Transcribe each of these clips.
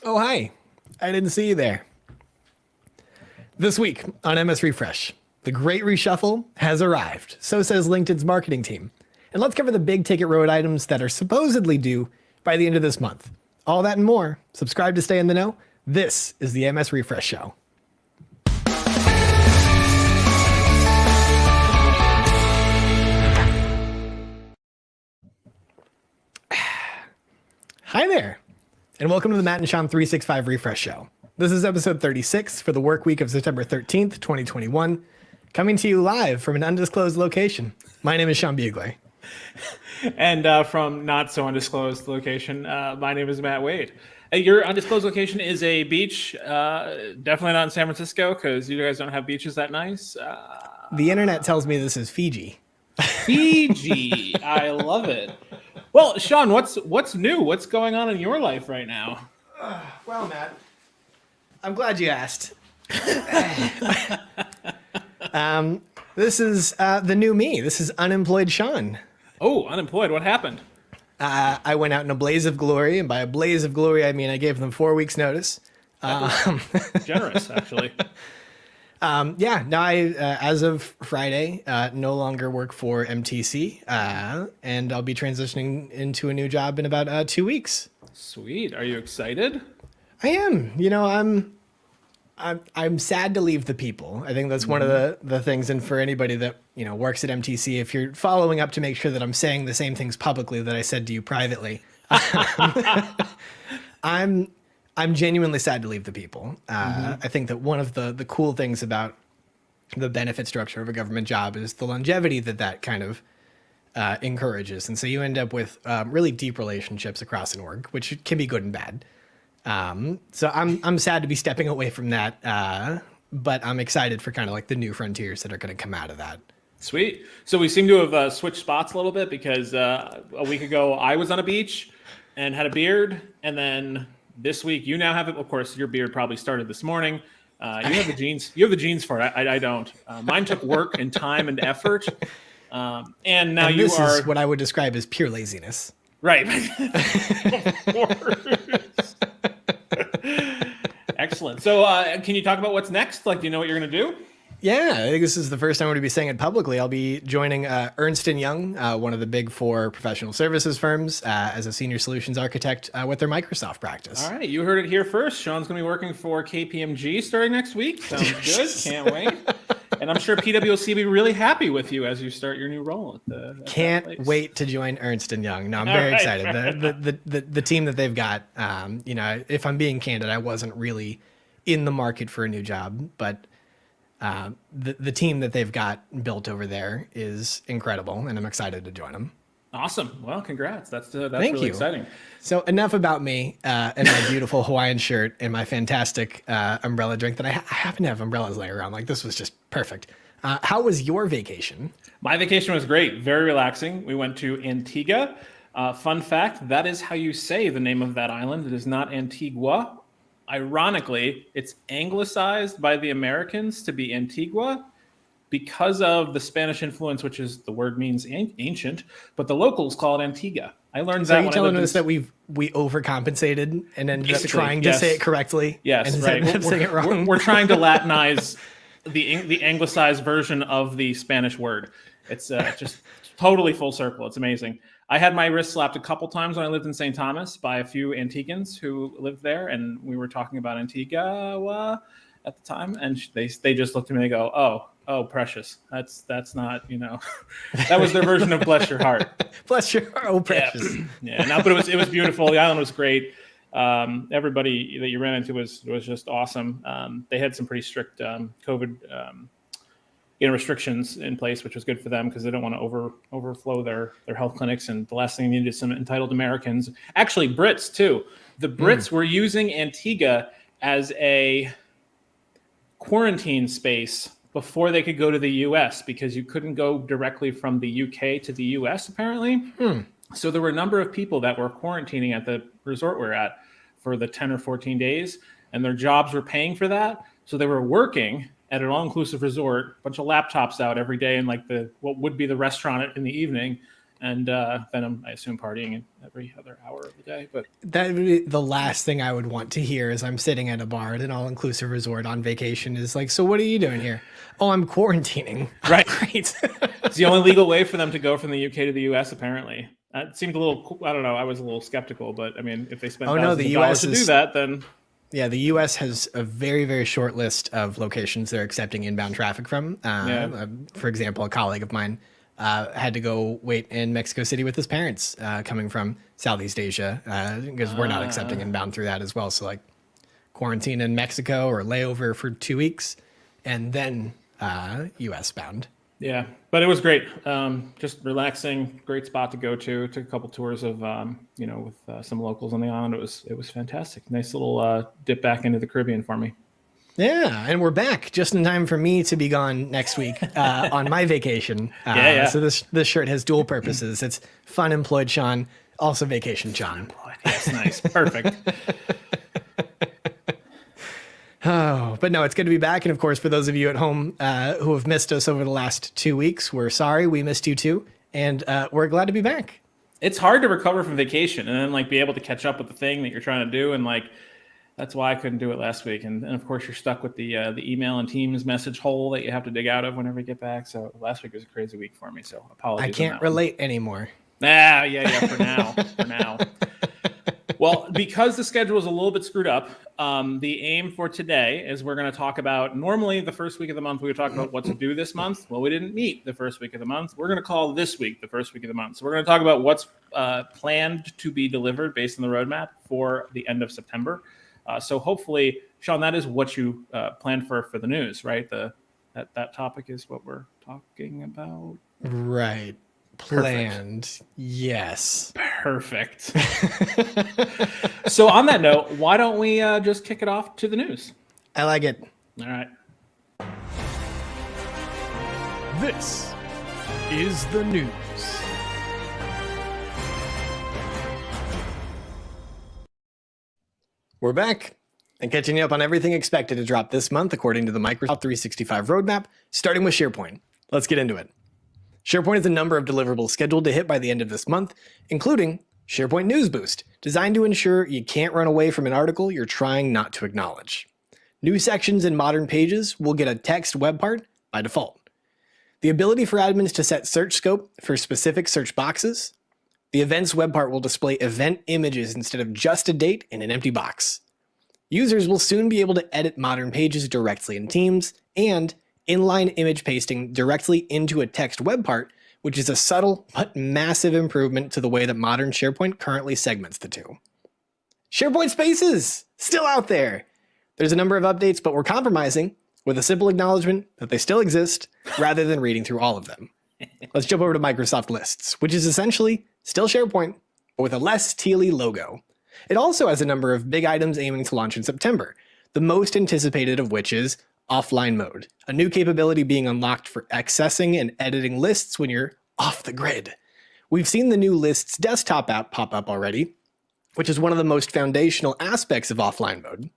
Oh, hi. I didn't see you there. This week on MS Refresh, the great reshuffle has arrived. So says LinkedIn's marketing team. And let's cover the big ticket road items that are supposedly due by the end of this month. All that and more. Subscribe to stay in the know. This is the MS Refresh Show. Hi there, and welcome to the Matt and Sean 365 Refresh Show. This is episode 36 for the work week of September 13th, 2021, coming to you live from an undisclosed location. My name is Sean Bugler. And from not so undisclosed location, my name is Matt Wade. Your undisclosed location is a beach, definitely not in San Francisco because you guys don't have beaches that nice. The internet tells me this is Fiji. Fiji, I love it. Well, Sean, what's new? What's going on in your life right now? Well, Matt, I'm glad you asked. This is the new me. This is unemployed Sean. Oh, unemployed. What happened? I went out in a blaze of glory, and by a blaze of glory, I mean I gave them 4 weeks' notice. Generous, actually. Yeah, now I, as of Friday, no longer work for MTC, and I'll be transitioning into a new job in about 2 weeks. Sweet. Are you excited? I am. You know, I'm sad to leave the people. I think that's one of the things. And for anybody that, you know, works at MTC, if you're following up to make sure that I'm saying the same things publicly that I said to you privately, I'm genuinely sad to leave the people. I think that one of the cool things about the benefit structure of a government job is the longevity that kind of encourages. And so you end up with really deep relationships across an org, which can be good and bad. So I'm sad to be stepping away from that, but I'm excited for kind of like the new frontiers that are going to come out of that. Sweet. So we seem to have switched spots a little bit because a week ago I was on a beach and had a beard, and then this week you now have it. Of course, your beard probably started this morning. You have the genes. You have the genes for it. I don't. Mine took work and time and effort. And now this is what I would describe as pure laziness. Right. Of course. Excellent. So can you talk about what's next? Like, do you know what you're going to do? Yeah, I think this is the first time I'm going to be saying it publicly. I'll be joining Ernst & Young, one of the big four professional services firms, as a senior solutions architect with their Microsoft practice. All right, you heard it here first. Sean's going to be working for KPMG starting next week. Sounds good. Can't wait. And I'm sure PwC will be really happy with you as you start your new role at Can't wait to join Ernst & Young. No, I'm very excited. The team that they've got, you know, if I'm being candid, I wasn't really in the market for a new job, but the team that they've got built over there is incredible, and I'm excited to join them. Awesome. Well, congrats. That's really exciting. So enough about me and my beautiful Hawaiian shirt and my fantastic umbrella drink that I happen to have umbrellas laying around. Like, this was just perfect. How was your vacation? My vacation was great. Very relaxing. We went to Antigua. Fun fact, that is how you say the name of that island. It is not Antigua. Ironically, it's anglicized by the Americans to be Antigua because of the Spanish influence, which is the word means ancient, but the locals call it Antigua. I learned that. So you're telling us that we overcompensated and ended up trying to say it correctly? Yes, and right. Saying it wrong. We're trying to Latinize the anglicized version of the Spanish word. It's just totally full circle. It's amazing. I had my wrist slapped a couple times when I lived in St. Thomas by a few Antiguans who lived there, and we were talking about Antigua at the time, and they just looked at me and go, "Oh, precious. That's not, you know." That was their version of "bless your heart." Bless your heart, oh precious. Yeah. No, but it was beautiful. The island was great. Everybody that you ran into was just awesome. They had some pretty strict COVID restrictions in place, which was good for them because they don't want to overflow their health clinics. And the last thing they needed is some entitled Americans, actually Brits too. The Brits were using Antigua as a quarantine space before they could go to the US because you couldn't go directly from the UK to the US apparently. So there were a number of people that were quarantining at the resort we're at for the 10 or 14 days, and their jobs were paying for that. So they were working at an all-inclusive resort, a bunch of laptops out every day in like what would be the restaurant in the evening, and then I assume partying every other hour of the day. But That would be the last thing I would want to hear as I'm sitting at a bar at an all-inclusive resort on vacation is like, so what are you doing here? Oh, I'm quarantining. Right. Great. it's the only legal way for them to go from the UK to the US, apparently. It seemed a little, I don't know, I was a little skeptical, but I mean, if they spend thousands of dollars to do that, then... Yeah, the U.S. has a very, very short list of locations they're accepting inbound traffic from. For example, a colleague of mine had to go wait in Mexico City with his parents coming from Southeast Asia because we're not accepting inbound through that as well. So like quarantine in Mexico or layover for 2 weeks and then U.S. bound. Yeah, but it was great. Just relaxing, great spot to go to. Took a couple tours of, with some locals on the island. It was fantastic. Nice little dip back into the Caribbean for me. Yeah, and we're back just in time for me to be gone next week on my vacation. So this shirt has dual purposes. It's fun employed Sean, also vacation Sean. Yes, nice, perfect. Oh, but no, it's good to be back. And of course, for those of you at home who have missed us over the last 2 weeks, we're sorry. We missed you too. And we're glad to be back. It's hard to recover from vacation and then like be able to catch up with the thing that you're trying to do. And like, that's why I couldn't do it last week. And of course, you're stuck with the email and Teams message hole that you have to dig out of whenever you get back. So last week was a crazy week for me. So apologies. I can't relate anymore. Yeah, for now. Well, because the schedule is a little bit screwed up, the aim for today is we're going to talk about, normally the first week of the month, we would talk about what to do this month. Well, we didn't meet the first week of the month. We're going to call this week the first week of the month. So we're going to talk about what's planned to be delivered based on the roadmap for the end of September. So hopefully, Sean, that is what you planned for the news, right? That topic is what we're talking about. Right. Planned. Perfect. Yes. Perfect. So on that note, why don't we just kick it off to the news? I like it. All right. This is the news. We're back and catching you up on everything expected to drop this month according to the Microsoft 365 roadmap, starting with SharePoint. Let's get into it. SharePoint has a number of deliverables scheduled to hit by the end of this month, including SharePoint News Boost, designed to ensure you can't run away from an article you're trying not to acknowledge. New sections in modern pages will get a text web part by default. The ability for admins to set search scope for specific search boxes. The events web part will display event images instead of just a date in an empty box. Users will soon be able to edit modern pages directly in Teams, and inline image pasting directly into a text web part, which is a subtle but massive improvement to the way that modern SharePoint currently segments the two. SharePoint Spaces! Still out there! There's a number of updates, but we're compromising with a simple acknowledgement that they still exist rather than reading through all of them. Let's jump over to Microsoft Lists, which is essentially still SharePoint, but with a less tealy logo. It also has a number of big items aiming to launch in September, the most anticipated of which is offline mode, a new capability being unlocked for accessing and editing lists when you're off the grid. We've seen the new Lists desktop app pop up already, which is one of the most foundational aspects of offline mode.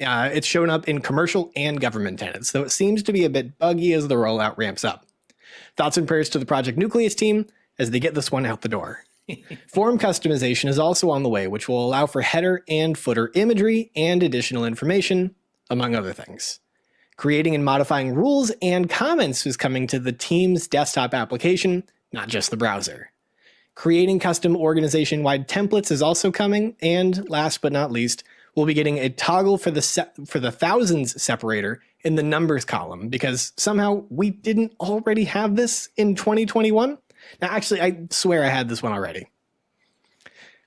It's shown up in commercial and government tenants, though it seems to be a bit buggy as the rollout ramps up. Thoughts and prayers to the Project Nucleus team as they get this one out the door. Form customization is also on the way, which will allow for header and footer imagery and additional information, among other things. Creating and modifying rules and comments is coming to the Teams desktop application, not just the browser. Creating custom organization-wide templates is also coming, and last but not least, we'll be getting a toggle for the thousands separator in the numbers column, because somehow we didn't already have this in 2021. Now, actually, I swear I had this one already.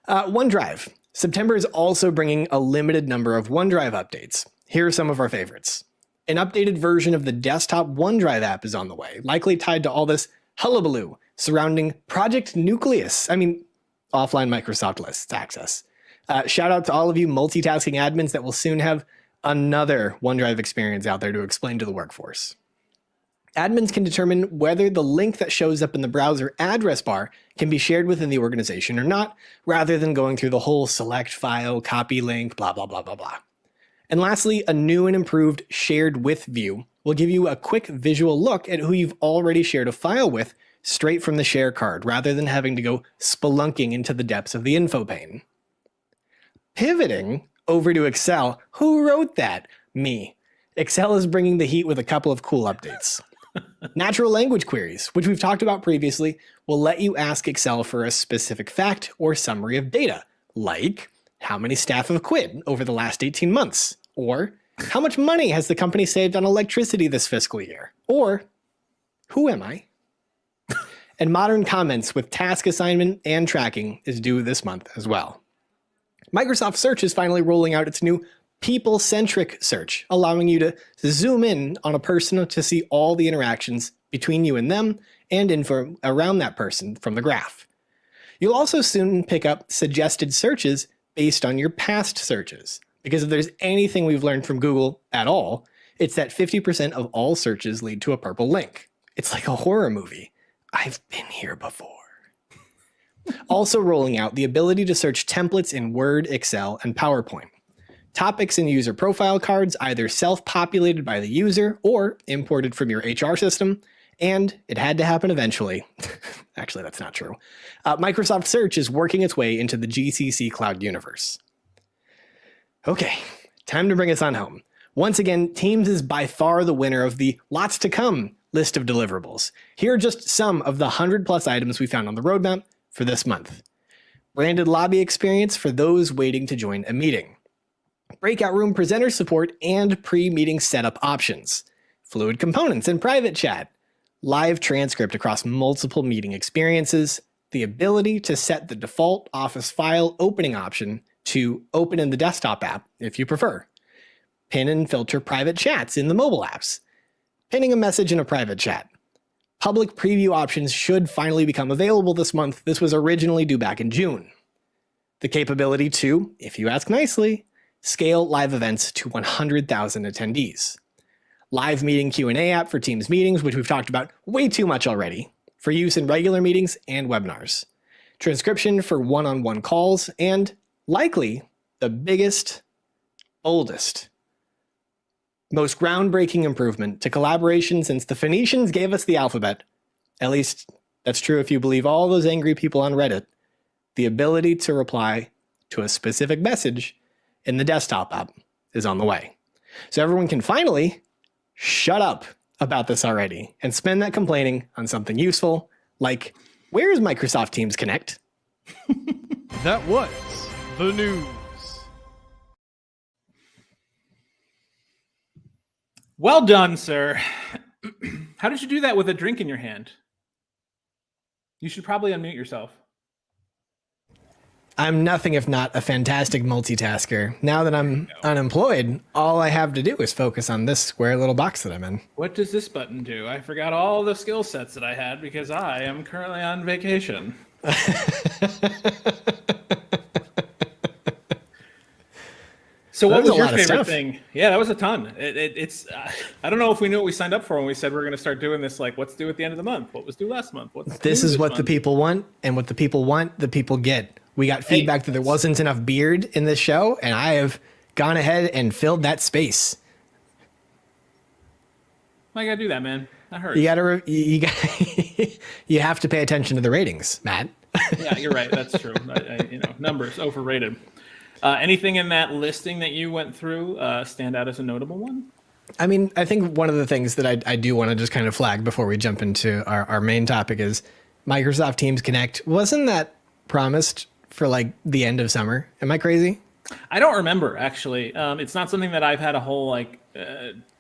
OneDrive. September is also bringing a limited number of OneDrive updates. Here are some of our favorites. An updated version of the desktop OneDrive app is on the way, likely tied to all this hullabaloo surrounding Project Nucleus. Offline Microsoft Lists access. Shout out to all of you multitasking admins that will soon have another OneDrive experience out there to explain to the workforce. Admins can determine whether the link that shows up in the browser address bar can be shared within the organization or not, rather than going through the whole select file, copy link, blah, blah, blah, blah, blah. And lastly, a new and improved Shared With view will give you a quick visual look at who you've already shared a file with straight from the share card rather than having to go spelunking into the depths of the info pane. Pivoting over to Excel, who wrote that? Me. Excel is bringing the heat with a couple of cool updates. Natural language queries, which we've talked about previously, will let you ask Excel for a specific fact or summary of data, like how many staff have quit over the last 18 months, or how much money has the company saved on electricity this fiscal year, or who am I? And modern comments with task assignment and tracking is due this month as well. Microsoft Search is finally rolling out its new people-centric search, allowing you to zoom in on a person to see all the interactions between you and them and info around that person from the graph. You'll also soon pick up suggested searches based on your past searches, because if there's anything we've learned from Google at all, it's that 50% of all searches lead to a purple link. It's like a horror movie. I've been here before. Also rolling out the ability to search templates in Word, Excel, and PowerPoint. Topics and user profile cards either self-populated by the user or imported from your HR system, and it had to happen eventually. Actually, that's not true. Microsoft Search is working its way into the GCC cloud universe. Okay, time to bring us on home. Once again, Teams is by far the winner of the lots to come list of deliverables. Here are just some of the 100+ items we found on the roadmap for this month. Branded lobby experience for those waiting to join a meeting. Breakout room presenter support and pre-meeting setup options. Fluid components in private chat. Live transcript across multiple meeting experiences. The ability to set the default Office file opening option to open in the desktop app if you prefer. Pin and filter private chats in the mobile apps. Pinning a message in a private chat. Public preview options should finally become available this month. This was originally due back in June. The capability to, if you ask nicely, scale live events to 100,000 attendees. Live meeting Q&A app for Teams meetings, which we've talked about way too much already, for use in regular meetings and webinars. Transcription for one-on-one calls, and likely the biggest, boldest, most groundbreaking improvement to collaboration since the Phoenicians gave us the alphabet. At least that's true if you believe all those angry people on Reddit. The ability to reply to a specific message in the desktop app is on the way. So everyone can finally shut up about this already and spend that complaining on something useful, like, where is Microsoft Teams Connect? That was the news. Well done, sir. How did you do that with a drink in your hand? You should probably unmute yourself. I'm nothing if not a fantastic multitasker. Now that I'm unemployed, all I have to do is focus on this square little box that I'm in. What does this button do? I forgot all the skill sets that I had because I am currently on vacation. So what was your favorite thing? Yeah, that was a ton. It's I don't know if we knew what we signed up for when we said we're going to start doing this. Like, what's due at the end of the month? What was due last month? This is what the people want, and what the people want, the people get. We got feedback that there wasn't enough beard in this show, and I have gone ahead and filled that space. Why you gotta do that, man? That hurts. You have to pay attention to the ratings, Matt. Yeah, you're right. That's true. Numbers overrated. Anything in that listing that you went through stand out as a notable one? I mean, I think one of the things that I do want to just kind of flag before we jump into our main topic is Microsoft Teams Connect. Wasn't that promised for like the end of summer? Am I crazy? I don't remember, actually. It's not something that I've had a whole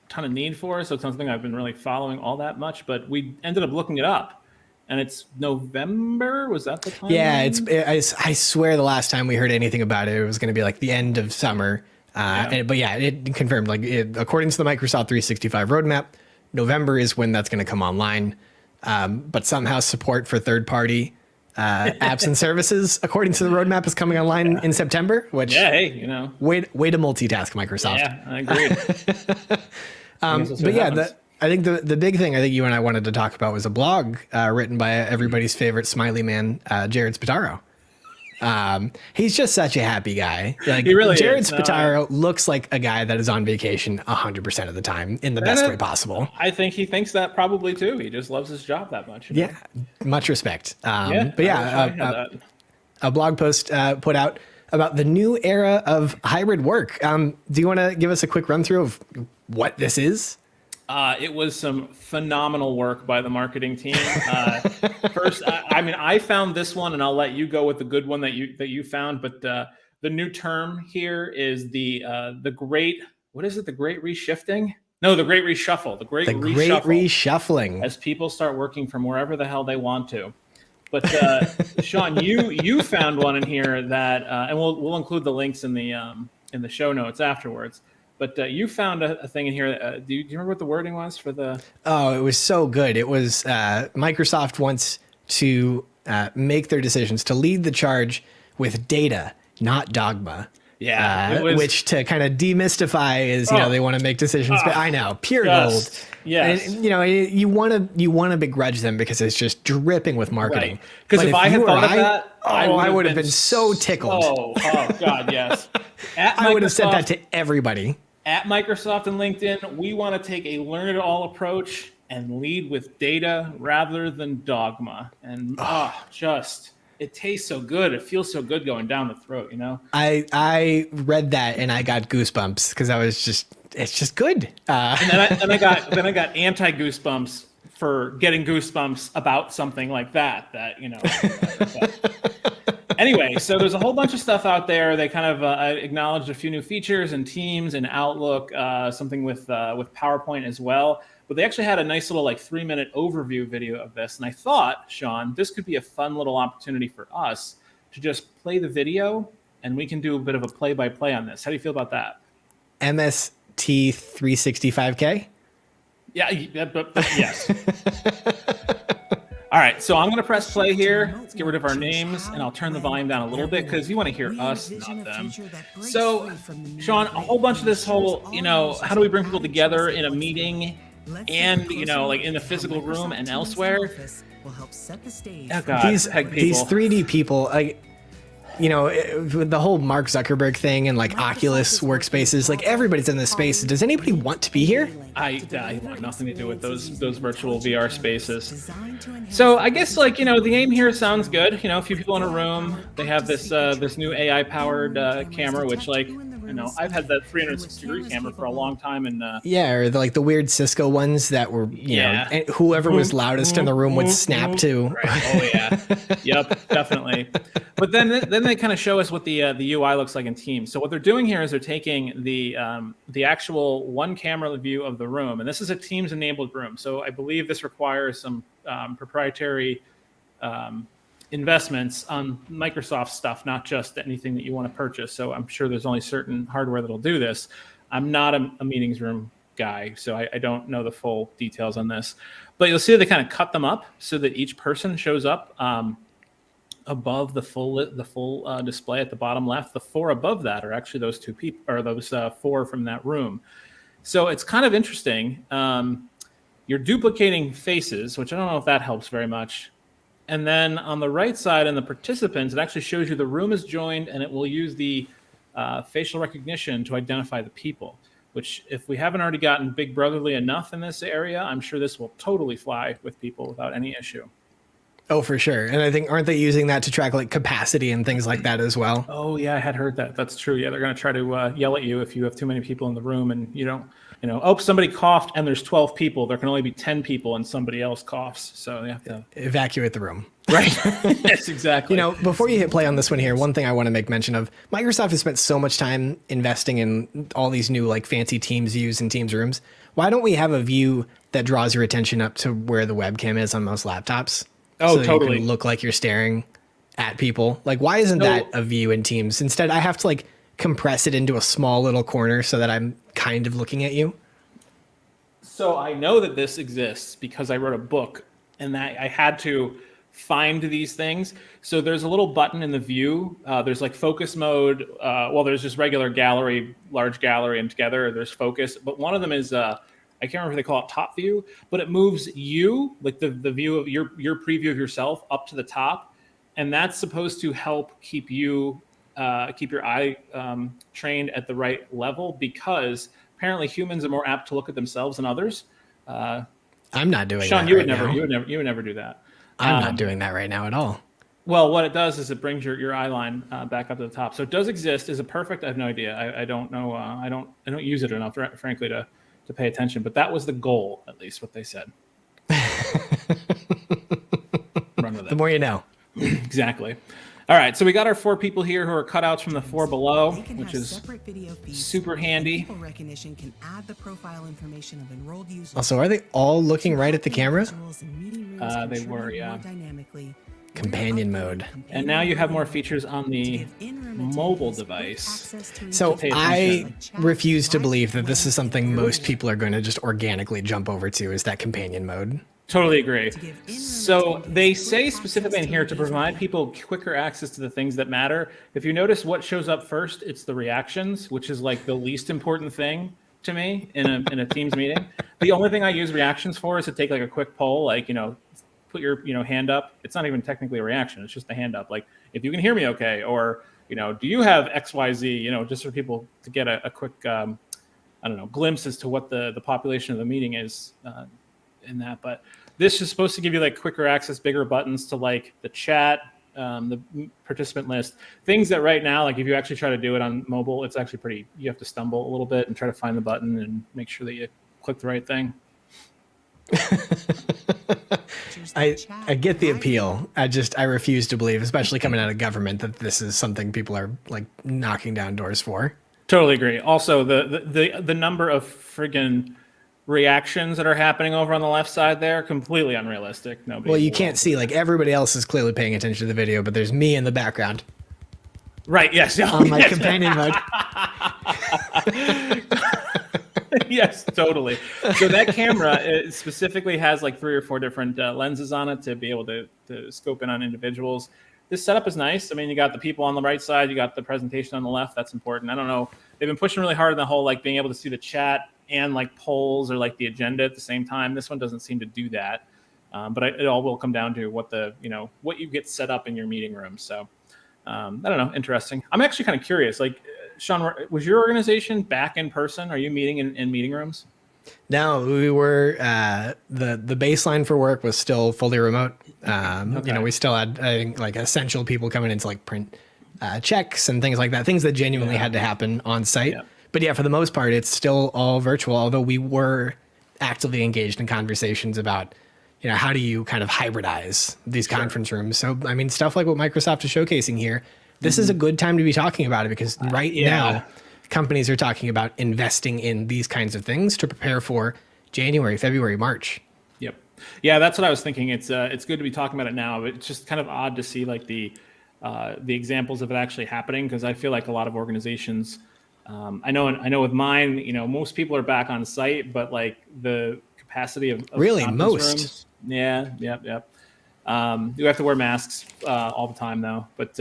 ton of need for, so it's not something I've been really following all that much, but we ended up looking it up. And it's November? Was that the time? Yeah, I swear the last time we heard anything about it, it was going to be like the end of summer. But yeah, it confirmed, according to the Microsoft 365 roadmap, November is when that's going to come online. But somehow support for third-party apps and services, according to the roadmap, is coming online in September. Which way to multitask, Microsoft. Yeah, I agree. But yeah, I think the big thing I think you and I wanted to talk about was a blog written by everybody's favorite smiley man, Jared Spataro. He's just such a happy guy. Like He really Jared is. No, Spataro looks like a guy that is on vacation 100% of the time in the best way possible. I think he thinks that probably too. He just loves his job that much. You know? Yeah, much respect. But I wish I yeah, had that. a blog post put out about the new era of hybrid work. Do you want to give us a quick run through of what this is? It was some phenomenal work by the marketing team. First, I mean, I found this one, and I'll let you go with the good one that you found. But the new term here is the great, what is it? The great reshifting? No, the great reshuffle. The great Reshuffling. as people start working from wherever the hell they want to. But Sean, you found one in here that, and we'll include the links in the show notes afterwards. But you found a thing in here. Do you remember what the wording was for the? Oh, it was so good. It was Microsoft wants to make their decisions to lead the charge with data, not dogma. Yeah, which to kind of demystify is, they want to make decisions. But I know, pure gold. Yes. And, you want to begrudge them because it's just dripping with marketing. Because But if I had you or thought of that, I would have been so tickled. Oh God, yes. I would have said that to everybody. At Microsoft and LinkedIn, we want to take a learn-it-all approach and lead with data rather than dogma. And it tastes so good. It feels so good going down the throat, I read that and I got goosebumps because it's just good. And then I got anti-goosebumps for getting goosebumps about something like that. Anyway, so there's a whole bunch of stuff out there. They kind of acknowledged a few new features in Teams and Outlook, something with PowerPoint as well. But they actually had a nice little 3-minute overview video of this. And I thought, Sean, this could be a fun little opportunity for us to just play the video and we can do a bit of a play-by-play on this. How do you feel about that? MST 365K? Yeah, but yes. All right, so I'm going to press play here. Let's get rid of our names, and I'll turn the volume down a little bit because you want to hear us, not them. So, Sean, a whole bunch of this whole, how do we bring people together in a meeting and, in the physical room and elsewhere? Oh, God, these 3D people, the whole Mark Zuckerberg thing and Oculus workspaces, everybody's in this space. Does anybody want to be here? I want nothing to do with those virtual VR spaces. So I guess the aim here sounds good. A few people in a room. They have this new AI powered camera, which I've had that 360-degree camera for a long time, and or the weird Cisco ones that were and whoever was loudest in the room would snap to. Right. Oh yeah, yep, definitely. But then they kind of show us what the UI looks like in Teams. So what they're doing here is they're taking the actual one camera view of the room, and this is a Teams enabled room. So I believe this requires some proprietary investments on Microsoft stuff, not just anything that you want to purchase. So I'm sure there's only certain hardware that'll do this. I'm not a meetings room guy, so I don't know the full details on this. But you'll see they kind of cut them up so that each person shows up above the full display at the bottom left. The 4 above that are actually those 2 people, or those 4 from that room. So it's kind of interesting. You're duplicating faces, which I don't know if that helps very much. And then on the right side in the participants, it actually shows you the room is joined, and it will use the facial recognition to identify the people, which if we haven't already gotten big brotherly enough in this area, I'm sure this will totally fly with people without any issue. Oh, for sure. And I think, aren't they using that to track capacity and things like that as well? Oh, yeah, I had heard that. That's true. Yeah, they're going to try to yell at you if you have too many people in the room and you don't, somebody coughed and there's 12 people. There can only be 10 people and somebody else coughs. So they have to evacuate the room. Right. Yes, exactly. Before you hit play on this one here, one thing I want to make mention of, Microsoft has spent so much time investing in all these new fancy Teams views and Teams rooms. Why don't we have a view that draws your attention up to where the webcam is on most laptops? Oh, so totally. You can look like you're staring at people. Why isn't that a view in Teams? Instead, I have to compress it into a small little corner so that I'm kind of looking at you. So I know that this exists because I wrote a book and that I had to find these things. So there's a little button in the view. There's focus mode. There's just regular gallery, large gallery, and together there's focus. But one of them is I can't remember if they call it top view, but it moves you, the view of your preview of yourself up to the top. and that's supposed to help keep you keep your eye trained at the right level, because apparently humans are more apt to look at themselves than others. I'm not doing Sean, that you right would never, now. you would never do that. I'm not doing that right now at all. Well, what it does is it brings your eye line back up to the top. So it does exist. Is it perfect? I have no idea. I don't know. I don't use it enough, frankly, to pay attention. But that was the goal, at least what they said. Run with The it. more you know. Exactly. All right. So we got our 4 people here who are cutouts from the 4 below, They can which have is separate video feeds. super handy. Facial recognition can add the profile information of enrolled users. Also, are they all looking right at the camera? They were, yeah. Companion mode. And now you have more features on the mobile device. So pay I attention. refuse to believe that this is something most people are going to just organically jump over to, is that companion mode. Totally agree. So they say specifically in here to provide people quicker access to the things that matter. If you notice what shows up first, it's the reactions, which is like the least important thing to me in a Teams meeting. The only thing I use reactions for is to take like a quick poll, like, put your, hand up. It's not even technically a reaction. It's just a hand up. Like, if you can hear me okay, or, do you have XYZ, just for people to get a quick, glimpse as to what the population of the meeting is in that. But this is supposed to give you like quicker access, bigger buttons to like the chat, the participant list, things that right now, like if you actually try to do it on mobile, it's actually you have to stumble a little bit and try to find the button and make sure that you click the right thing. I get the appeal. I refuse to believe, especially coming out of government, that this is something people are like knocking down doors for. Totally agree. Also, the number of friggin' reactions that are happening over on the left side there, completely unrealistic. Nobody. Well, you can't see, like, everybody else is clearly paying attention to the video, but there's me in the background Right. Yes. on my companion mode. Yes, totally. So that camera it specifically has like 3 or 4 different lenses on it to be able to scope in on individuals. This setup is nice. I mean, you got the people on the right side, you got the presentation on the left. That's important. I don't know. They've been pushing really hard on the whole, like being able to see the chat and like polls or like the agenda at the same time. This one doesn't seem to do that. But it all will come down to what what you get set up in your meeting room. So I don't know. Interesting. I'm actually kind of curious. Like, Sean, was your organization back in person? Are you meeting in meeting rooms? No, we were, the baseline for work was still fully remote. We still had, I think, like essential people coming in to like print checks and things like that, things that genuinely had to happen on site. Yeah. But yeah, for the most part, it's still all virtual, although we were actively engaged in conversations about, how do you kind of hybridize these conference rooms? So, I mean, stuff like what Microsoft is showcasing here, this is a good time to be talking about it, because now companies are talking about investing in these kinds of things to prepare for January, February, March. Yep. Yeah, that's what I was thinking. It's good to be talking about it now. But it's just kind of odd to see like the examples of it actually happening, because I feel like a lot of organizations, I know with mine, most people are back on site, but like the capacity of Really, conference most. rooms, yep. You have to wear masks all the time though, but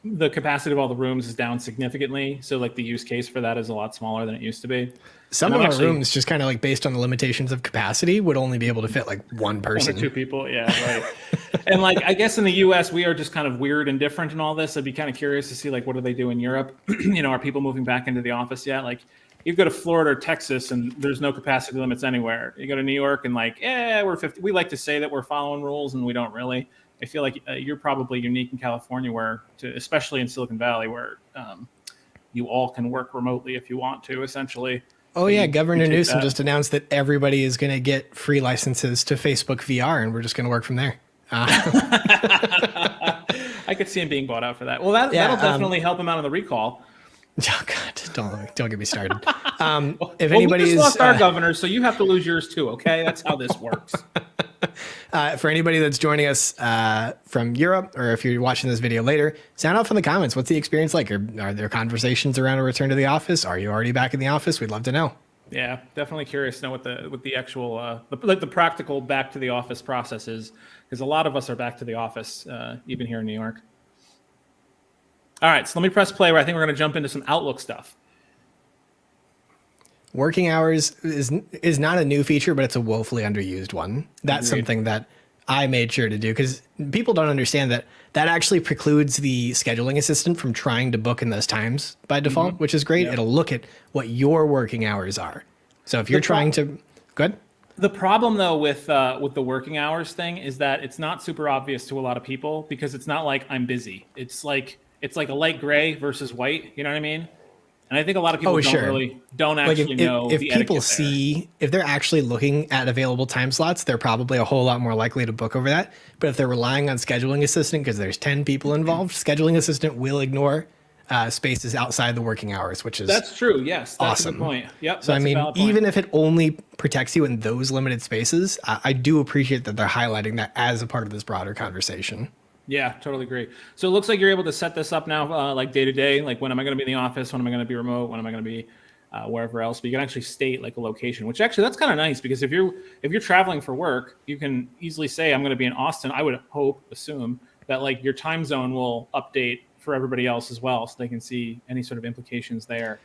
the capacity of all the rooms is down significantly. So like the use case for that is a lot smaller than it used to be. Some And of I'm our rooms, just kind of like based on the limitations of capacity, would only be able to fit like one 1 person. or 2 people. Yeah, right. And like, I guess in the US, we are just kind of weird and different in all this. I'd be kind of curious to see like, what do they do in Europe? Are people moving back into the office yet? Like you go to Florida or Texas and there's no capacity limits anywhere. You go to New York and like, we're 50. We like to say that we're following rules and we don't really. I feel like you're probably unique in California especially in Silicon Valley, where you all can work remotely if you want to, essentially. Oh yeah, You Governor take Newsom that. just announced that everybody is going to get free licenses to Facebook VR, and we're just going to work from there. I could see him being bought out for that. Well, that'll definitely help him out on the recall. Oh God, don't get me started. If Well, anybody we just is lost our governor, so you have to lose yours too. Okay, that's how this works. for anybody that's joining us from Europe, or if you're watching this video later, sound off in the comments. What's the experience like? Are there conversations around a return to the office? Are you already back in the office? We'd love to know. Yeah, definitely curious to know what the actual the practical back to the office process is, because a lot of us are back to the office, even here in New York. All right, so let me press play. Where I think we're going to jump into some Outlook stuff. Working hours is not a new feature, but it's a woefully underused one. That's Agreed. something that I made sure to do, because people don't understand that actually precludes the scheduling assistant from trying to book in those times by default, which is great. Yeah. It'll look at what your working hours are. So if you're trying to, good. The problem though with the working hours thing is that it's not super obvious to a lot of people because it's not like I'm busy. It's like a light gray versus white. You know what I mean? And I think a lot of people don't actually know if the people etiquette see, if they're actually looking at available time slots, they're probably a whole lot more likely to book over that. But if they're relying on scheduling assistant because there's 10 people involved, scheduling assistant will ignore spaces outside the working hours, which is That's true. Yes, that's awesome. a good point. Yep. So I that's a mean, valid point. even if it only protects you in those limited spaces, I do appreciate that they're highlighting that as a part of this broader conversation. Yeah, totally agree. So it looks like you're able to set this up now, like day to day. Like when am I going to be in the office? When am I going to be remote? When am I going to be wherever else? But you can actually state like a location, which actually that's kind of nice because if you're traveling for work, you can easily say I'm going to be in Austin. I would assume that like your time zone will update for everybody else as well, so they can see any sort of implications there.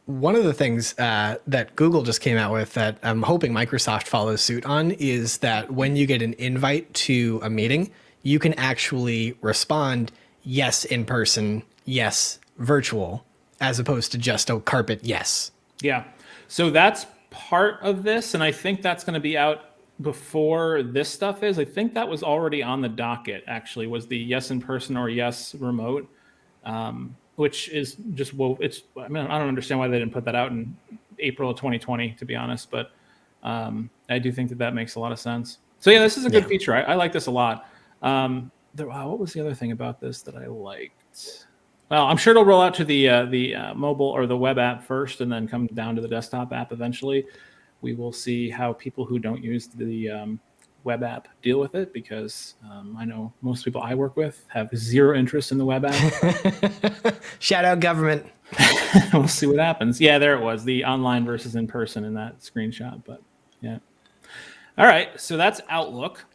One of the things that Google just came out with that I'm hoping Microsoft follows suit on is that when you get an invite to a meeting, you can actually respond, yes, in person, yes, virtual, as opposed to just a carpet, yes. Yeah. So that's part of this. And I think that's going to be out before this stuff is. I think that was already on the docket, actually, was the yes in person or yes remote, which is just, well, it's, I mean, I don't understand why they didn't put that out in April of 2020, to be honest. But I do think that makes a lot of sense. So yeah, this is a good feature. I like this a lot. What was the other thing about this that I liked? Well, I'm sure it'll roll out to the mobile or the web app first, and then come down to the desktop app eventually. We will see how people who don't use the web app deal with it, because I know most people I work with have zero interest in the web app. Shout out government. We'll see what happens. Yeah, there it was, the online versus in person in that screenshot. But yeah. All right, so that's Outlook.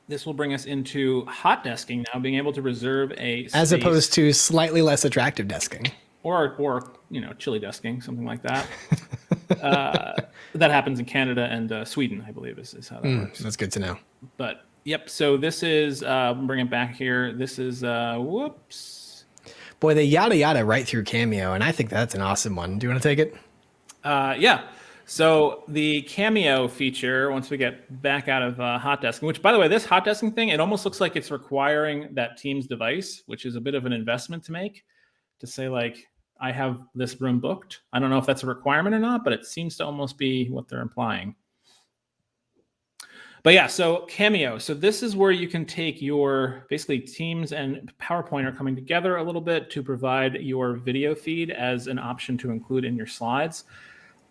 This will bring us into hot desking now, being able to reserve a space, as opposed to slightly less attractive desking. or chilly desking, something like that. That happens in Canada and Sweden, I believe, is how that works. That's good to know. But yep, so this is bring it back here. This is whoops. Boy, they yada yada right through Cameo, and I think that's an awesome one. Do you want to take it? Yeah. So the Cameo feature, once we get back out of hot desking, which, by the way, this hot desking thing, it almost looks like it's requiring that Teams device, which is a bit of an investment to make, to say, like, I have this room booked. I don't know if that's a requirement or not, but it seems to almost be what they're implying. But yeah, so Cameo. So this is where you can take your, basically Teams and PowerPoint are coming together a little bit to provide your video feed as an option to include in your slides.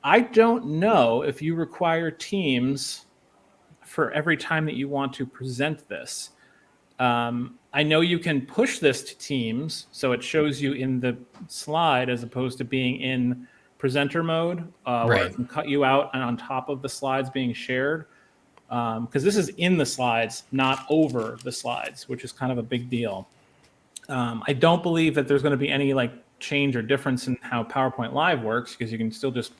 I don't know if you require Teams for every time that you want to present this. I know you can push this to Teams, so it shows you in the slide as opposed to being in presenter mode, where it can cut you out and on top of the slides being shared. Because this is in the slides, not over the slides, which is kind of a big deal. I don't believe that there's going to be any like change or difference in how PowerPoint Live works, because you can still just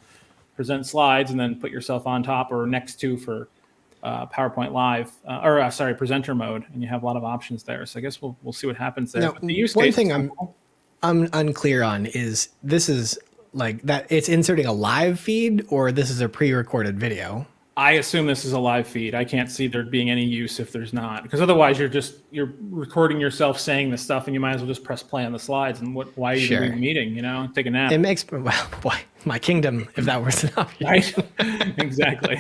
present slides and then put yourself on top or next to for PowerPoint Live presenter mode, and you have a lot of options there. So I guess we'll see what happens there. Now, But the use one case thing I'm unclear on is, this is like that it's inserting a live feed, or this is a pre-recorded video? I assume this is a live feed. I can't see there being any use if there's not, because otherwise you're recording yourself saying this stuff, and you might as well just press play on the slides. And why are you doing a meeting? Take a nap. It makes, well, boy, my kingdom, if that was enough. Right? Exactly.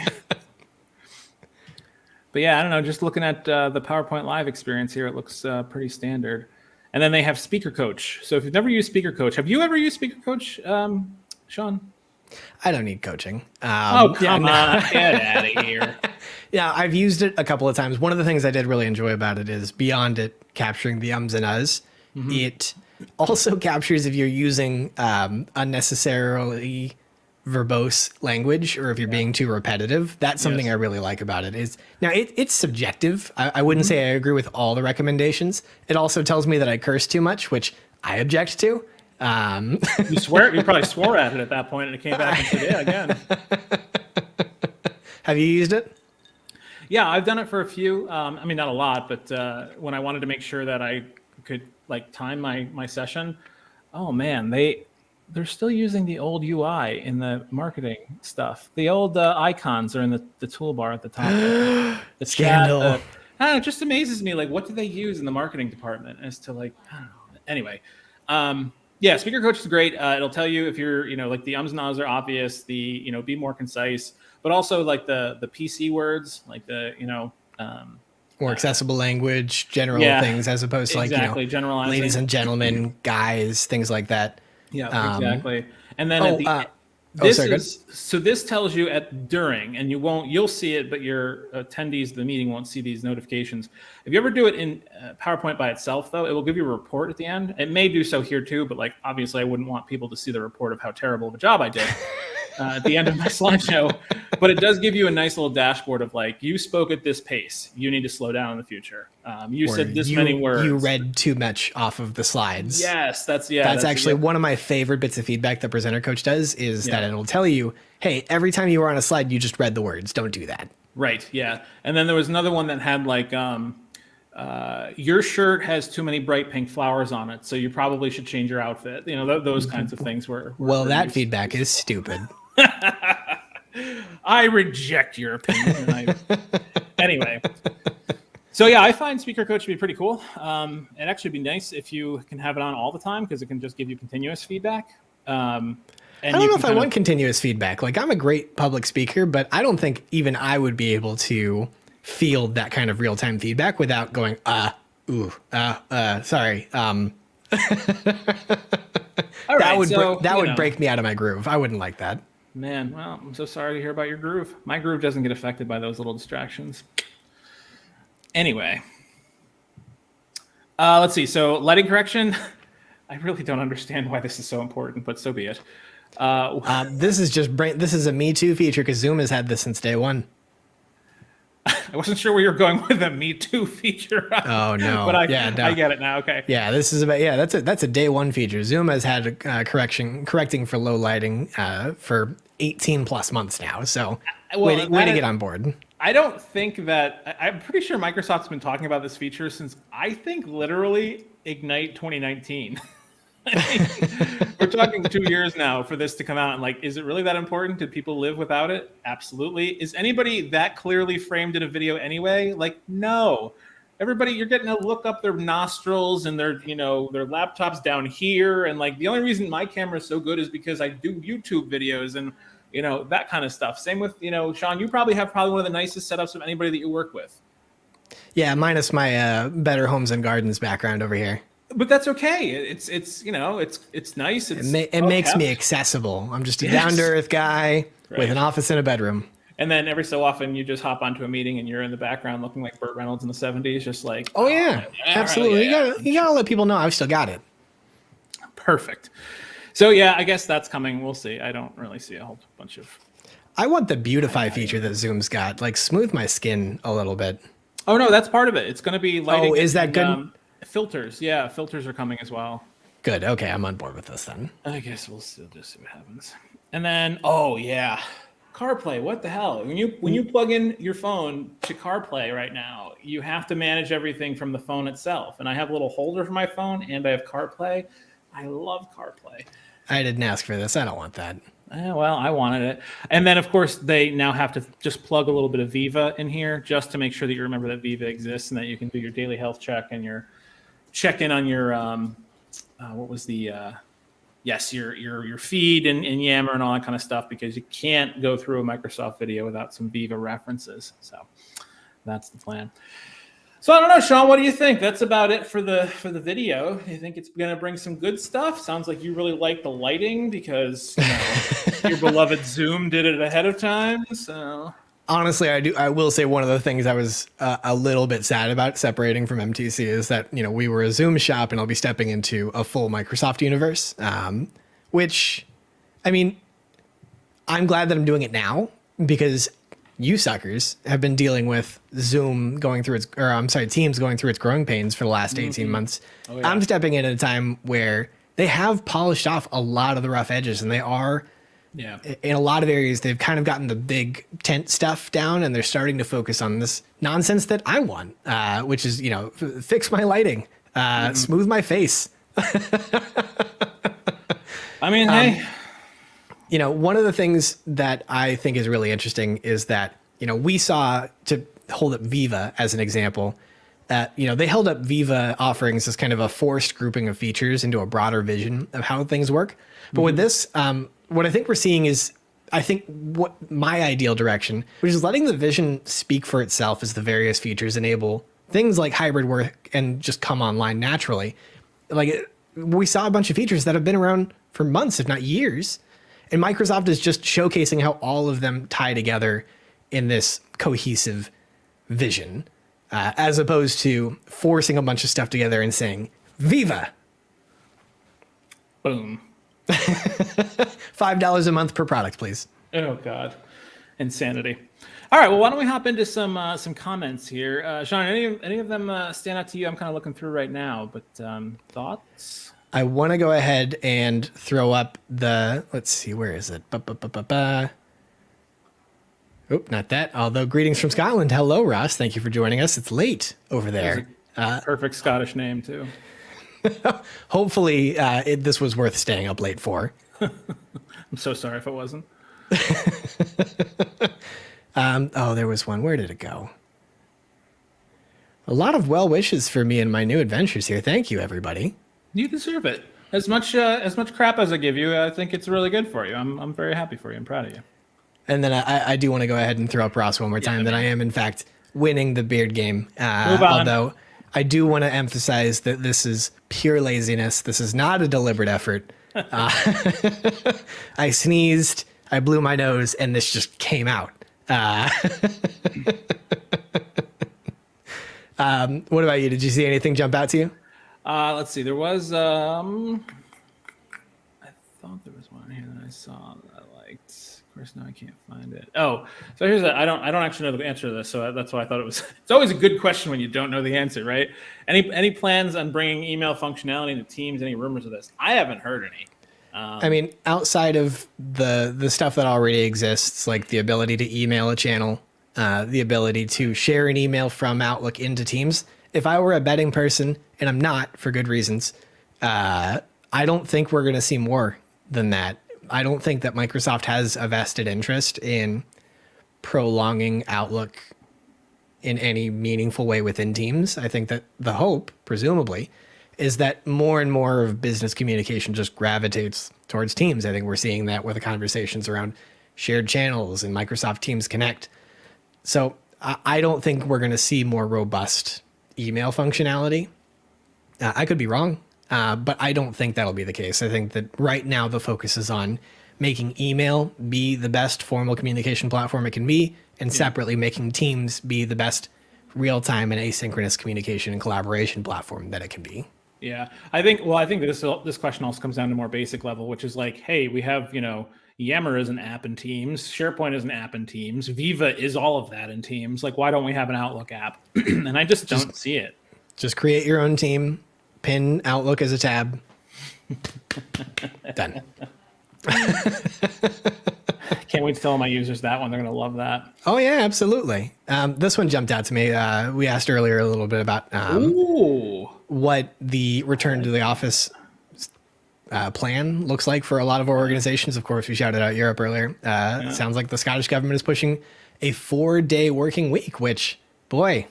But yeah, I don't know. Just looking at the PowerPoint Live experience here, it looks pretty standard. And then they have Speaker Coach. So if you've never used Speaker Coach, have you ever used Speaker Coach, Sean? I don't need coaching. Come on, get out of here. Yeah, I've used it a couple of times. One of the things I did really enjoy about it is, beyond it capturing the ums and uhs, it also captures if you're using unnecessarily verbose language, or if you're being too repetitive. That's something I really like about it. Is now it's subjective. I wouldn't say I agree with all the recommendations. It also tells me that I curse too much, which I object to. You probably swore at it at that point, and it came back and said, yeah, again. Have you used it? Yeah, I've done it for a few. I mean, not a lot, but when I wanted to make sure that I could like time my session, oh man, they're still using the old UI in the marketing stuff. The old icons are in the toolbar at the top. There. The Scandal. chat. I don't know, it just amazes me. Like, what do they use in the marketing department as to like, I don't know. Anyway, yeah, Speaker Coach is great. It'll tell you if you're, like the ums and ahs are obvious, the, be more concise, but also like the PC words, like the, More accessible language, general Yeah, things, as opposed to like, exactly, generalizing. ladies and gentlemen, guys, things like that. Yeah, exactly. And then oh, at the this sorry, go is so this tells you at during, and you'll see it, but your attendees of the meeting won't see these notifications. If you ever do it in PowerPoint by itself, though, it will give you a report at the end. It may do so here too, but like obviously, I wouldn't want people to see the report of how terrible of a job I did at the end of my slideshow. But it does give you a nice little dashboard of like, you spoke at this pace, you need to slow down in the future. You Or said this many words. You read too much off of the slides. Yes, that's Actually one of my favorite bits of feedback the Presenter Coach does is that it'll tell you, hey, every time you were on a slide, you just read the words. Don't do that. Right. Yeah. And then there was another one that had like, your shirt has too many bright pink flowers on it, so you probably should change your outfit. Those kinds of things were Well, that feedback is stupid. I reject your opinion. Anyway. So yeah, I find Speaker Coach to be pretty cool. It'd actually be nice if you can have it on all the time because it can just give you continuous feedback. And I don't know if I want continuous feedback. Like, I'm a great public speaker, but I don't think even I would be able to field that kind of real-time feedback without going, sorry. All right, that would break me out of my groove. I wouldn't like that. Man, well, I'm so sorry to hear about your groove. My groove doesn't get affected by those little distractions. Anyway, let's see. So lighting correction, I really don't understand why this is so important, but so be it. This is a Me Too feature because Zoom has had this since day one. I wasn't sure where you're going with the Me Too feature. Oh no! But I get it now. Okay. Yeah, this is about that's a day one feature. Zoom has had correcting for low lighting for 18 plus months now. So way to get on board. I don't think that I'm pretty sure Microsoft's been talking about this feature since I think literally Ignite 2019. We're talking 2 years now for this to come out, and like, is it really that important? Did people live without it? Absolutely. Is anybody that clearly framed in a video anyway? Like, no. Everybody, you're getting to look up their nostrils and their laptops down here, and like the only reason my camera is so good is because I do YouTube videos and that kind of stuff. Same with Sean. You probably have one of the nicest setups of anybody that you work with. Yeah, minus my Better Homes and Gardens background over here. But that's okay. It's nice. It makes me accessible. I'm just a down to earth guy with an office and a bedroom. And then every so often you just hop onto a meeting and you're in the background looking like Burt Reynolds in the 70s, just like oh yeah, absolutely. You gotta let people know I've still got it. Perfect. So yeah, I guess that's coming. We'll see. I don't really see a whole bunch of. I want the beautify feature that Zoom's got, like smooth my skin a little bit. Oh no, that's part of it. It's going to be lighting. Oh, is that good? Filters, yeah, filters are coming as well. Good. Okay, I'm on board with this then. I guess we'll just see what happens. And then, oh yeah, CarPlay. What the hell? When you plug in your phone to CarPlay right now, you have to manage everything from the phone itself. And I have a little holder for my phone, and I have CarPlay. I love CarPlay. I didn't ask for this. I don't want that. Well, I wanted it. And then, of course, they now have to just plug a little bit of Viva in here just to make sure that you remember that Viva exists and that you can do your daily health check and your check in on your what was the your feed and Yammer and all that kind of stuff, because you can't go through a Microsoft video without some Viva references. So that's the plan. So I don't know, Sean, what do you think? That's about it for the video. You think it's going to bring some good stuff? Sounds like you really like the lighting because your beloved Zoom did it ahead of time. So honestly, I will say one of the things I was a little bit sad about separating from MTC is that we were a Zoom shop and I'll be stepping into a full Microsoft universe, which, I mean, I'm glad that I'm doing it now because you suckers have been dealing with Zoom going through Teams going through its growing pains for the last 18 months. Oh, yeah. I'm stepping in at a time where they have polished off a lot of the rough edges and they are Yeah. In a lot of areas, they've kind of gotten the big tent stuff down, and they're starting to focus on this nonsense that I want, which is, fix my lighting, smooth my face. I mean, hey. One of the things that I think is really interesting is that, we saw, to hold up Viva as an example, they held up Viva offerings as kind of a forced grouping of features into a broader vision of how things work. But with this, what I think we're seeing is, what my ideal direction, which is letting the vision speak for itself as the various features enable things like hybrid work and just come online naturally. Like, we saw a bunch of features that have been around for months, if not years. And Microsoft is just showcasing how all of them tie together in this cohesive vision, as opposed to forcing a bunch of stuff together and saying, Viva! Boom. $5 a month per product, please. Oh, God. Insanity. All right, well, why don't we hop into some comments here? Sean, any of them stand out to you? I'm kind of looking through right now, but thoughts? I want to go ahead and throw up let's see, where is it? Oh, not that. Although, greetings from Scotland. Hello, Ross. Thank you for joining us. It's late over there. Perfect Scottish name, too. Hopefully, this was worth staying up late for. I'm so sorry if it wasn't. There was one. Where did it go? A lot of well wishes for me and my new adventures here. Thank you, everybody. You deserve it. As much crap as I give you, I think it's really good for you. I'm very happy for you. I'm proud of you. And then I do want to go ahead and throw up Ross one more time that I am, in fact, winning the beard game. Move on. Although I do want to emphasize that this is pure laziness. This is not a deliberate effort. I sneezed, I blew my nose, and this just came out. What about you? Did you see anything jump out to you? Let's see. There was I thought there was one here that I saw that I liked. Of course, now I can't find it. Oh, so here's I don't actually know the answer to this, so that's why I thought it was. It's always a good question when you don't know the answer, right? Any plans on bringing email functionality into Teams? Any rumors of this? I haven't heard any. I mean, outside of the stuff that already exists, like the ability to email a channel, the ability to share an email from Outlook into Teams. If I were a betting person, and I'm not for good reasons, I don't think we're going to see more than that. I don't think that Microsoft has a vested interest in prolonging Outlook in any meaningful way within Teams. I think that the hope, presumably, is that more and more of business communication just gravitates towards Teams. I think we're seeing that with the conversations around shared channels and Microsoft Teams Connect. So I don't think we're going to see more robust email functionality. I could be wrong, but I don't think that'll be the case. I think that right now the focus is on making email be the best formal communication platform it can be, and separately making Teams be the best real-time and asynchronous communication and collaboration platform that it can be. Yeah, I think this question also comes down to more basic level, which is like, hey, we have, Yammer is an app in Teams, SharePoint is an app in Teams, Viva is all of that in Teams. Like, why don't we have an Outlook app? And I just don't see it. Just create your own team, pin Outlook as a tab. Done. Can't wait to tell my users that one. They're going to love that. Oh, yeah, absolutely. This one jumped out to me. We asked earlier a little bit about what the return to the office plan looks like for a lot of our organizations. Of course, we shouted out Europe earlier. Sounds like the Scottish government is pushing a 4-day working week, which, boy,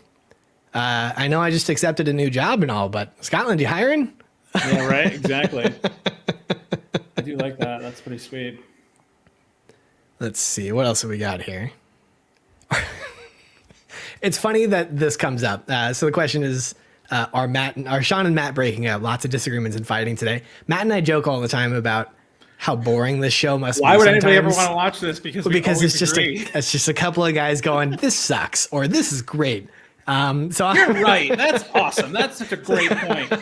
I know I just accepted a new job and all, but Scotland, you hiring? Yeah, right. Exactly. I do like that. That's pretty sweet. Let's see. What else have we got here? It's funny that this comes up. So the question is, are Sean and Matt breaking up? Lots of disagreements and fighting today. Matt and I joke all the time about how boring this show must be. Why would anybody ever sometimes. want to watch this? Because it's just a couple of guys going, this sucks, or this is great. You're right. That's awesome. That's such a great point.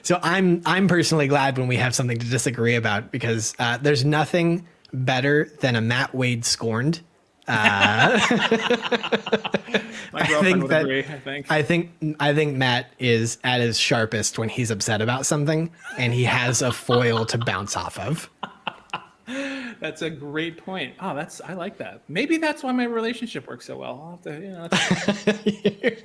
So I'm personally glad when we have something to disagree about, because there's nothing better than a Matt Wade scorned. My girlfriend would agree, I think. I think Matt is at his sharpest when he's upset about something and he has a foil to bounce off of. That's a great point. Oh, I like that. Maybe that's why my relationship works so well. I'll have to,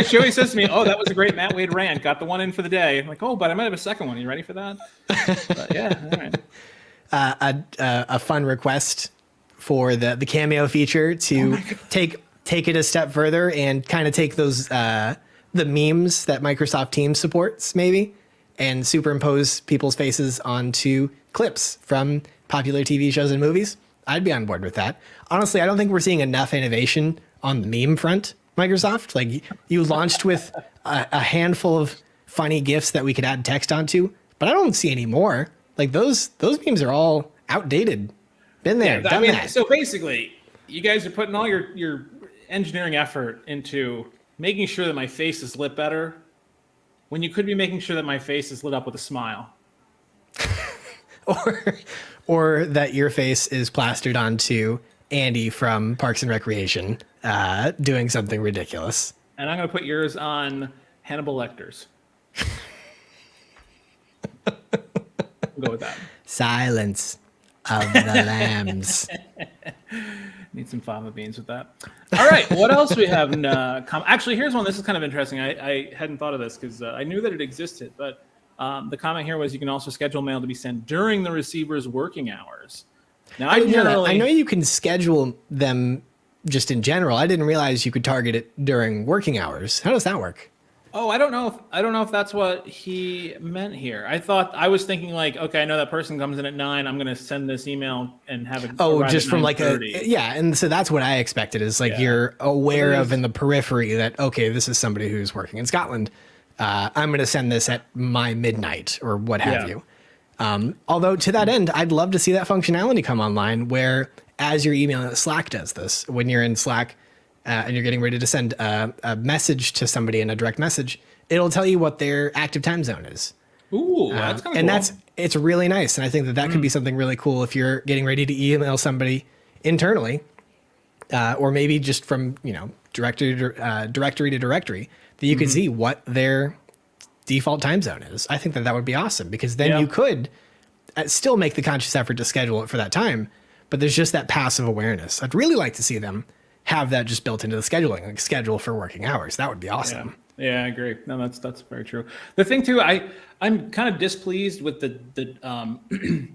she always says to me, "Oh, that was a great Matt Wade rant. Got the one in for the day." I'm like, "Oh, but I might have a second one. Are you ready for that?" But yeah, all right. A fun request for the cameo feature to take it a step further and kind of take those the memes that Microsoft Teams supports maybe and superimpose people's faces onto clips from popular TV shows and movies. I'd be on board with that. Honestly, I don't think we're seeing enough innovation on the meme front, Microsoft. Like you launched with a handful of funny GIFs that we could add text onto, but I don't see any more. Like those memes are all outdated. Been there, done that. So basically, you guys are putting all your engineering effort into making sure that my face is lit better when you could be making sure that my face is lit up with a smile. or that your face is plastered onto Andy from Parks and Recreation doing something ridiculous. And I'm going to put yours on Hannibal Lecter's. We'll go with that. Silence of the Lambs. Need some fava beans with that. All right, what else we have? Actually, here's one. This is kind of interesting. I hadn't thought of this because I knew that it existed, but the comment here was you can also schedule mail to be sent during the receiver's working hours. Now, I know you can schedule them just in general. I didn't realize you could target it during working hours. How does that work? Oh, I don't know if that's what he meant here. I was thinking like, okay, I know that person comes in at 9. I'm going to send this email and have it. Oh, just from like and so that's what I expected is like you're aware of in the periphery that, okay, this is somebody who's working in Scotland. I'm going to send this at my midnight or what have you. Although to that end, I'd love to see that functionality come online where as you're emailing, Slack does this. When you're in Slack, and you're getting ready to send a message to somebody in a direct message, it'll tell you what their active time zone is. Ooh, that's kind of cool. And it's really nice. And I think that could be something really cool if you're getting ready to email somebody internally, or maybe just from, directory to directory, that you could see what their default time zone is. I think that would be awesome because then you could still make the conscious effort to schedule it for that time, but there's just that passive awareness. I'd really like to see them have that just built into the scheduling, like schedule for working hours. That would be awesome. Yeah, I agree. No, that's very true. The thing too, I'm kind of displeased with the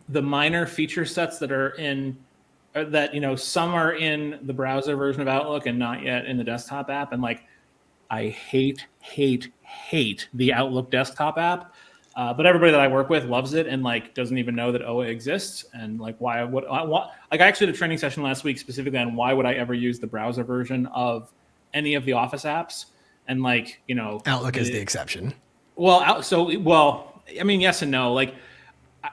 the minor feature sets that are in that some are in the browser version of Outlook and not yet in the desktop app. And like, I hate the Outlook desktop app. But everybody that I work with loves it and like doesn't even know that OA exists. And like, I actually did a training session last week specifically on why would I ever use the browser version of any of the Office apps? And like, Outlook is the exception. Yes and no. Like,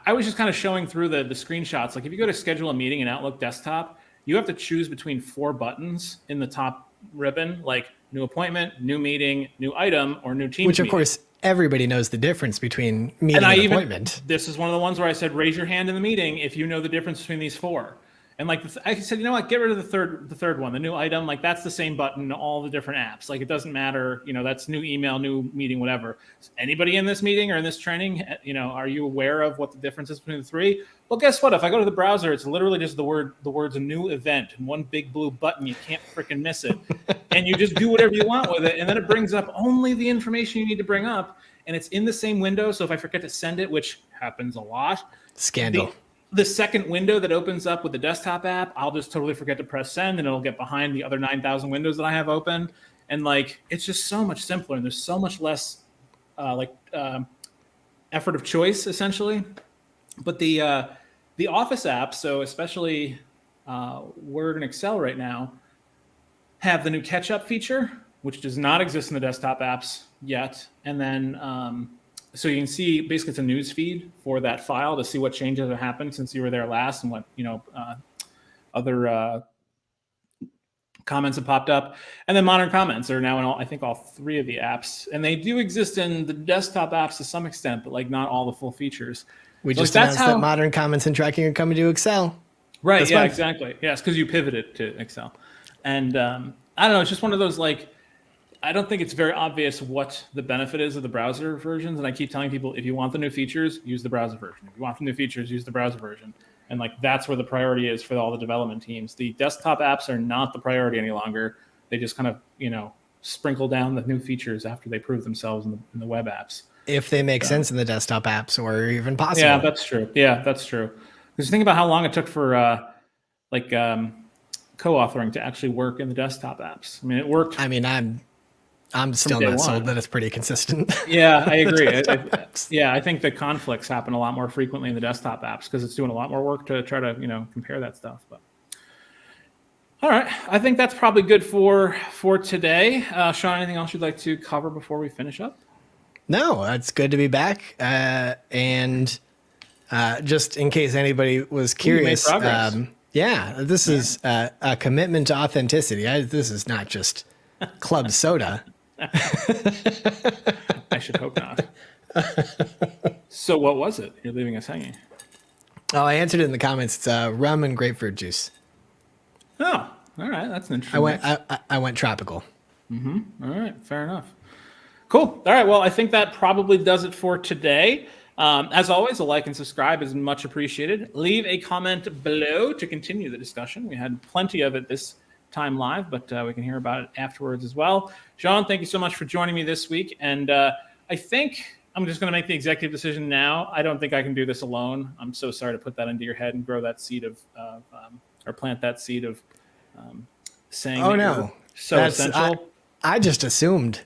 I was just kind of showing through the screenshots. Like, if you go to schedule a meeting in Outlook desktop, you have to choose between 4 buttons in the top ribbon, like new appointment, new meeting, new item, or new team. Which of course everybody knows the difference between meeting and appointment. This is one of the ones where I said, raise your hand in the meeting if you know the difference between these 4. And like I said, you know what? Get rid of the third one, the new item. Like that's the same button in all the different apps. Like it doesn't matter. That's new email, new meeting, whatever. Anybody in this meeting or in this training, are you aware of what the difference is between the 3? Well, guess what? If I go to the browser, it's literally just the words a new event and one big blue button. You can't freaking miss it. And you just do whatever you want with it. And then it brings up only the information you need to bring up. And it's in the same window. So if I forget to send it, which happens a lot. Scandal. The second window that opens up with the desktop app, I'll just totally forget to press send and it'll get behind the other 9,000 windows that I have open. And like, it's just so much simpler and there's so much less effort of choice essentially. But the Office apps, so especially Word and Excel right now, have the new catch-up feature, which does not exist in the desktop apps yet. And then so you can see basically it's a news feed for that file to see what changes have happened since you were there last and what other comments have popped up. And then modern comments are now in I think all 3 of the apps, and they do exist in the desktop apps to some extent, but like not all the full features. We just announced that modern comments and tracking are coming to Excel. Right. That's exactly. Yes, because you pivoted to Excel, and I don't know. It's just one of those like. I don't think it's very obvious what the benefit is of the browser versions. And I keep telling people, if you want the new features, use the browser version. If you want the new features, use the browser version. And like that's where the priority is for all the development teams. The desktop apps are not the priority any longer. They just kind of, sprinkle down the new features after they prove themselves in the web apps. If they make sense in the desktop apps or even possible. Yeah, that's true. Because think about how long it took for co-authoring to actually work in the desktop apps. I mean, it worked. I mean, I'm still day not sold one. that it's pretty consistent. Yeah, I agree. Desktop apps. I think the conflicts happen a lot more frequently in the desktop apps because it's doing a lot more work to try to compare that stuff. But all right, I think that's probably good for today. Sean, anything else you'd like to cover before we finish up? No, it's good to be back. And just in case anybody was curious, progress. this is a commitment to authenticity. This is not just club soda. I should hope not. So what was it? You're leaving us hanging. Oh, I answered it in the comments. It's rum and grapefruit juice. Oh, all right. That's an interesting. I went tropical. All right, fair enough. Cool. All right. Well, I think that probably does it for today. As always, a like and subscribe is much appreciated. Leave a comment below to continue the discussion. We had plenty of it this time live, but we can hear about it afterwards as well. Sean, thank you so much for joining me this week. And I think I'm just going to make the executive decision now. I don't think I can do this alone. I'm so sorry to put that into your head and grow that seed or plant that seed of saying. Oh, that no. you're so essential. I just assumed.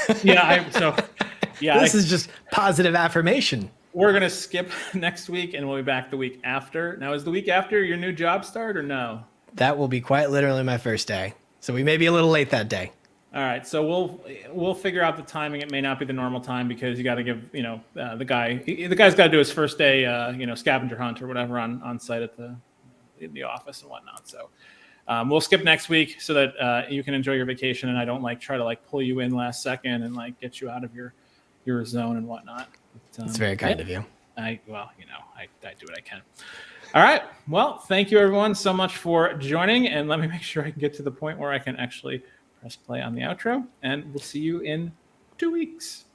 This is just positive affirmation. We're going to skip next week and we'll be back the week after. Now, is the week after your new job start or no? That will be quite literally my first day. So we may be a little late that day. All right. So we'll figure out the timing. It may not be the normal time because you got to give, the guy's got to do his first day, scavenger hunt or whatever on site in the office and whatnot. So we'll skip next week so that you can enjoy your vacation and I don't try to pull you in last second and get you out of your zone and whatnot. But, It's very kind of you. I do what I can. All right. Well, thank you everyone so much for joining. And let me make sure I can get to the point where I can actually press play on the outro. And we'll see you in 2 weeks.